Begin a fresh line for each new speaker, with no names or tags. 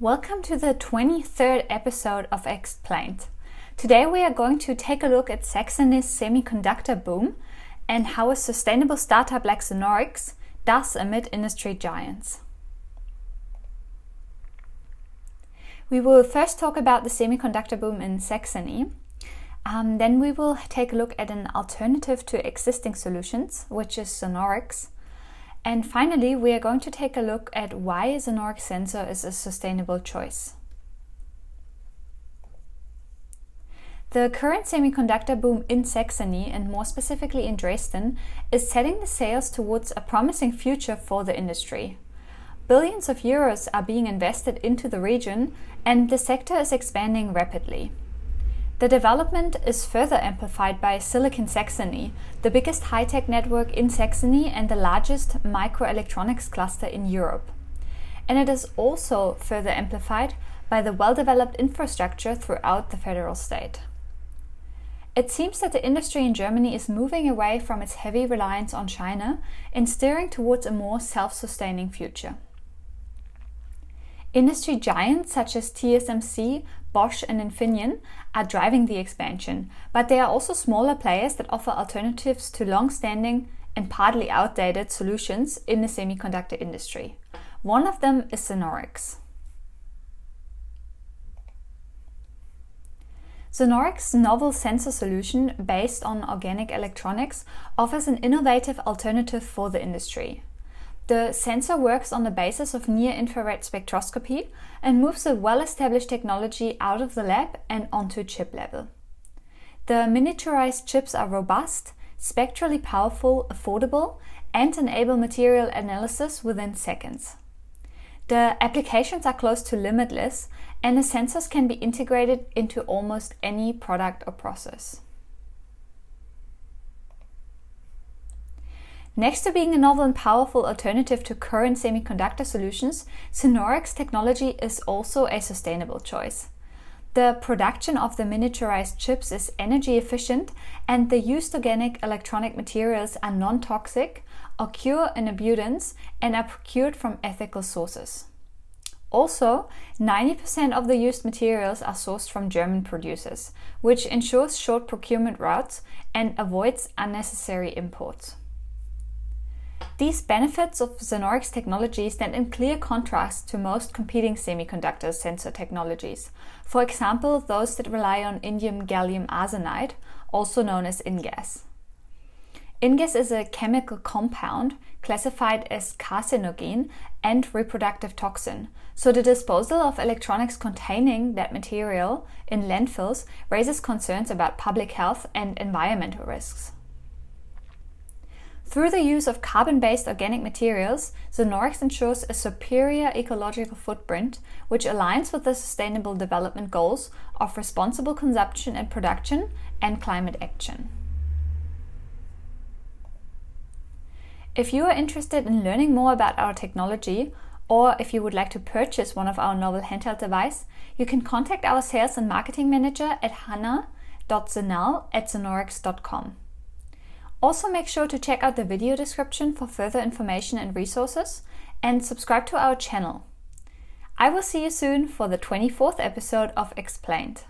Welcome to the 23rd episode of Explained. Today we are going to take a look at Saxony's semiconductor boom and how a sustainable startup like Senorics does amid industry giants. We will first talk about the semiconductor boom in Saxony. Then we will take a look at an alternative to existing solutions, which is Senorics. And finally, we are going to take a look at why a Senorics sensor is a sustainable choice. The current semiconductor boom in Saxony, and more specifically in Dresden, is setting the sails towards a promising future for the industry. Billions of euros are being invested into the region, and the sector is expanding rapidly. The development is further amplified by Silicon Saxony, the biggest high-tech network in Saxony and the largest microelectronics cluster in Europe. And it is also further amplified by the well-developed infrastructure throughout the federal state. It seems that the industry in Germany is moving away from its heavy reliance on China and steering towards a more self-sustaining future. Industry giants such as TSMC, Bosch and Infineon are driving the expansion, but there are also smaller players that offer alternatives to long-standing and partly outdated solutions in the semiconductor industry. One of them is Senorics. Senorics' novel sensor solution based on organic electronics offers an innovative alternative for the industry. The sensor works on the basis of near-infrared spectroscopy and moves a well-established technology out of the lab and onto chip level. The miniaturized chips are robust, spectrally powerful, affordable, and enable material analysis within seconds. The applications are close to limitless, and the sensors can be integrated into almost any product or process. Next to being a novel and powerful alternative to current semiconductor solutions, Senorics technology is also a sustainable choice. The production of the miniaturized chips is energy efficient, and the used organic electronic materials are non-toxic, occur in abundance, and are procured from ethical sources. Also, 90% of the used materials are sourced from German producers, which ensures short procurement routes and avoids unnecessary imports. These benefits of Senorics technology stand in clear contrast to most competing semiconductor sensor technologies, for example those that rely on indium gallium arsenide, also known as InGaAs. InGaAs is a chemical compound classified as carcinogen and reproductive toxin, so the disposal of electronics containing that material in landfills raises concerns about public health and environmental risks. Through the use of carbon-based organic materials, Senorics ensures a superior ecological footprint, which aligns with the Sustainable Development Goals of responsible consumption and production and climate action. If you are interested in learning more about our technology, or if you would like to purchase one of our novel handheld devices, you can contact our sales and marketing manager at hannah.senal@senorics.com. Also, make sure to check out the video description for further information and resources, and subscribe to our channel. I will see you soon for the 24th episode of Explained.